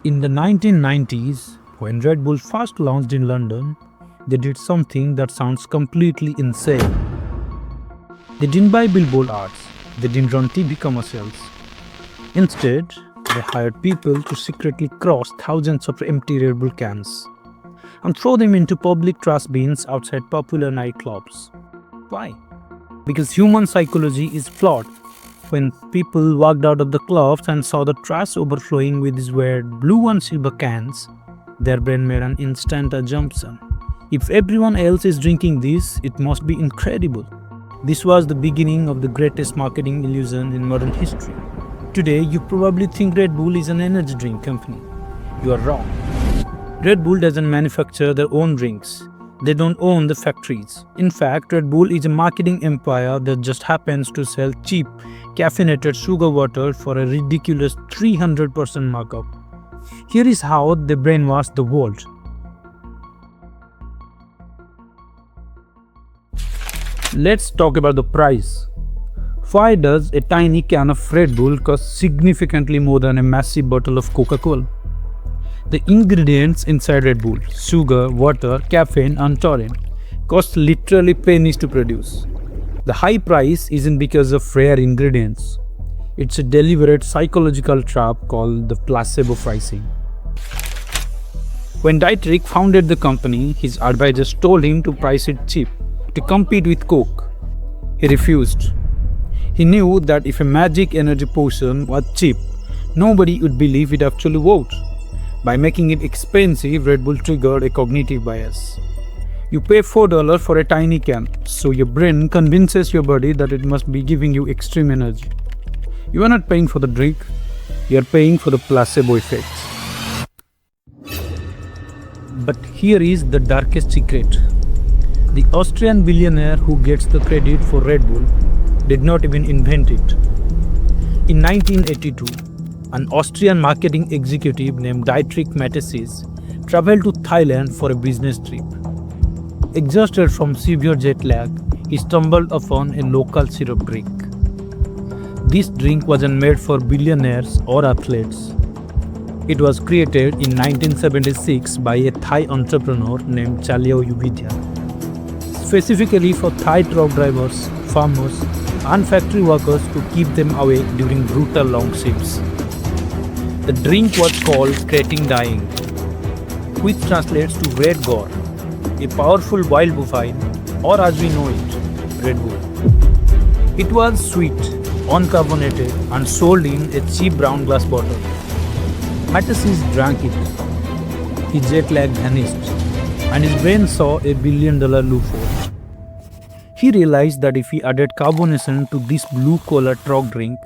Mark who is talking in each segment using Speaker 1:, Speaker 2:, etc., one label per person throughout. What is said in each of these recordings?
Speaker 1: In the 1990s, when Red Bull first launched in London, they did something that sounds completely insane. They didn't buy billboard ads, they didn't run TV commercials. Instead, they hired people to secretly cross thousands of empty Red Bull cans and throw them into public trash bins outside popular nightclubs. Why? Because human psychology is flawed. When people walked out of the clubs and saw the trash overflowing with these weird blue and silver cans, their brain made an instant assumption. If everyone else is drinking this, it must be incredible. This was the beginning of the greatest marketing illusion in modern history. Today, you probably think Red Bull is an energy drink company. You are wrong. Red Bull doesn't manufacture their own drinks. They don't own the factories. In fact, Red Bull is a marketing empire that just happens to sell cheap, caffeinated sugar water for a ridiculous 300% markup. Here is how they brainwash the world. Let's talk about the price. Why does a tiny can of Red Bull cost significantly more than a massive bottle of Coca-Cola? The ingredients inside Red Bull, sugar, water, caffeine and taurine, cost literally pennies to produce. The high price isn't because of rare ingredients. It's a deliberate psychological trap called the placebo pricing. When Dietrich founded the company, his advisors told him to price it cheap, to compete with Coke. He refused. He knew that if a magic energy potion was cheap, nobody would believe it actually worked. By making it expensive, Red Bull triggered a cognitive bias. You pay $4 for a tiny can, so your brain convinces your body that it must be giving you extreme energy. You are not paying for the drink, you are paying for the placebo effect. But here is the darkest secret. The Austrian billionaire who gets the credit for Red Bull did not even invent it. In 1982, an Austrian marketing executive named Dietrich Mateschitz traveled to Thailand for a business trip. Exhausted from severe jet lag, he stumbled upon a local syrup drink. This drink wasn't made for billionaires or athletes. It was created in 1976 by a Thai entrepreneur named Chaleo Yuvidya, specifically for Thai truck drivers, farmers, and factory workers to keep them awake during brutal long shifts. The drink was called Creating Dying, which translates to Red Gore, a powerful wild bovine, or as we know it, Red Bull. It was sweet, uncarbonated, and sold in a cheap brown glass bottle. Mateschitz drank it. His jet lag vanished, and his brain saw a $1 billion loophole. He realized that if he added carbonation to this blue collar truck drink,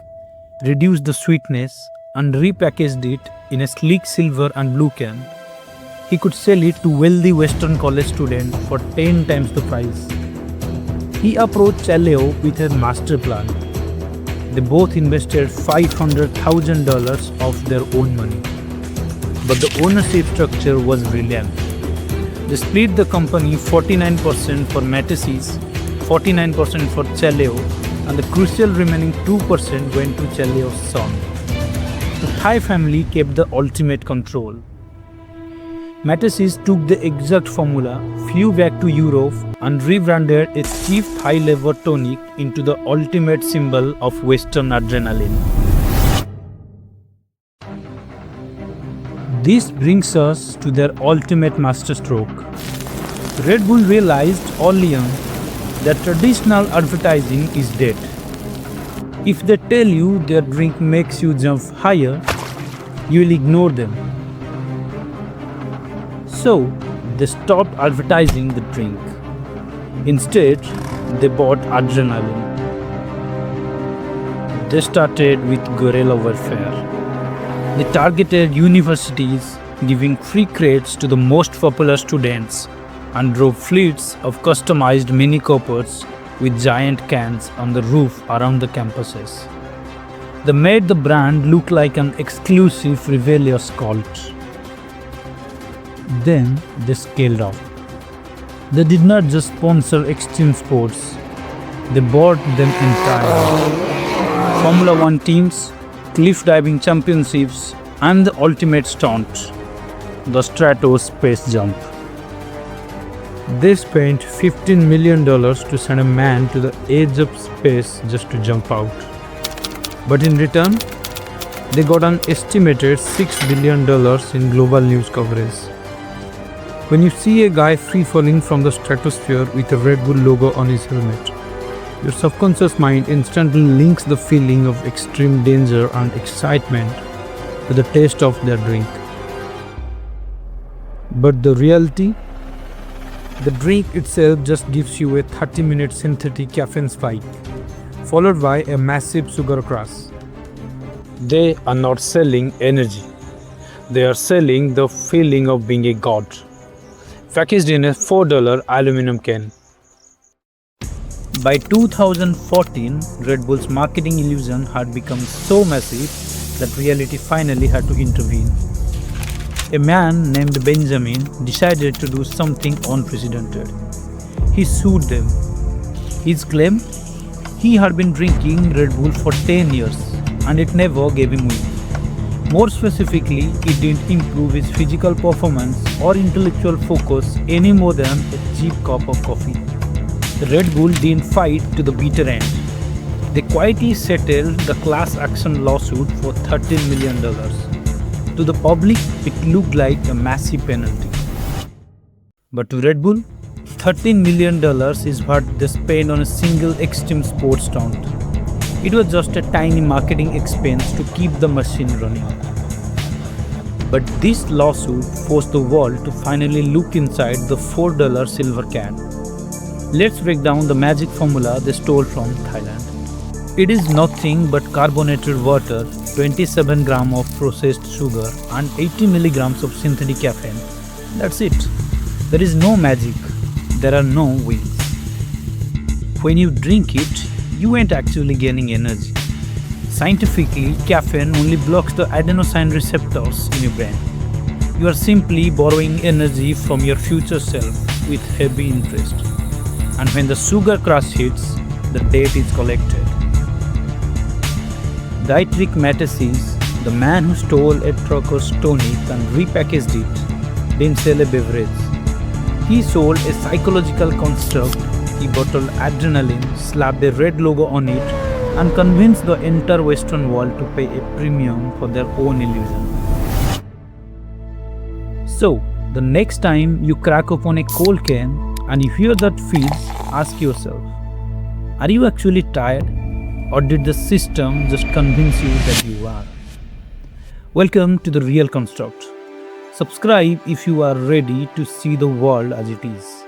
Speaker 1: reduced the sweetness, and repackaged it in a sleek silver and blue can, he could sell it to wealthy Western college students for 10 times the price. He approached Chaleo with a master plan. They both invested $500,000 of their own money. But the ownership structure was brilliant. They split the company 49% for Mateschitz, 49% for Chaleo, and the crucial remaining 2% went to Chaleo's son. The Thai family kept the ultimate control. Mateschitz took the exact formula, flew back to Europe, and rebranded a cheap high-level tonic into the ultimate symbol of Western adrenaline. This brings us to their ultimate masterstroke. Red Bull realized early on that traditional advertising is dead. If they tell you their drink makes you jump higher, you will ignore them. So, they stopped advertising the drink. Instead, they bought adrenaline. They started with guerrilla warfare. They targeted universities, giving free crates to the most popular students, and drove fleets of customized Mini Coopers with giant cans on the roof around the campuses. They made the brand look like an exclusive rebellious cult. Then they scaled up. They did not just sponsor extreme sports, they bought them entirely. Formula One teams, cliff diving championships, And the ultimate stunt, the Stratos space jump. They spent $15 million to send a man to the edge of space just to jump out. But in return, they got an estimated $6 billion in global news coverage. When you see a guy free falling from the stratosphere with a Red Bull logo on his helmet, your subconscious mind instantly links the feeling of extreme danger and excitement to the taste of their drink. But the reality? The drink itself just gives you a 30-minute synthetic caffeine spike, followed by a massive sugar crash. They are not selling energy. They are selling the feeling of being a god, packaged in a $4 aluminum can. By 2014, Red Bull's marketing illusion had become so massive that reality finally had to intervene. A man named Benjamin decided to do something unprecedented. He sued them. His claim? He had been drinking Red Bull for 10 years and it never gave him wings. More specifically, it didn't improve his physical performance or intellectual focus any more than a cheap cup of coffee. The Red Bull didn't fight to the bitter end. They quietly settled the class action lawsuit for $13 million. To the public, it looked like a massive penalty. But to Red Bull, $13 million is what they spent on a single extreme sports stunt. It was just a tiny marketing expense to keep the machine running. But this lawsuit forced the world to finally look inside the $4 silver can. Let's break down the magic formula they stole from Thailand. It is nothing but carbonated water, 27 grams of processed sugar and 80 milligrams of synthetic caffeine. That's it. There is no magic. There are no wings. When you drink it, you ain't actually gaining energy. Scientifically, caffeine only blocks the adenosine receptors in your brain. You are simply borrowing energy from your future self with heavy interest. And when the sugar crush hits, the debt is collected. Dietrich Mateschitz, the man who stole a trucker's tonic and repackaged it, didn't sell a beverage. He sold a psychological construct. He bottled adrenaline, slapped a red logo on it, and convinced the entire Western world to pay a premium for their own illusion. So, the next time you crack open a cold can and you hear that fizz, ask yourself, are you actually tired? Or did the system just convince you that you are? Welcome to The Real Construct. Subscribe if you are ready to see the world as it is.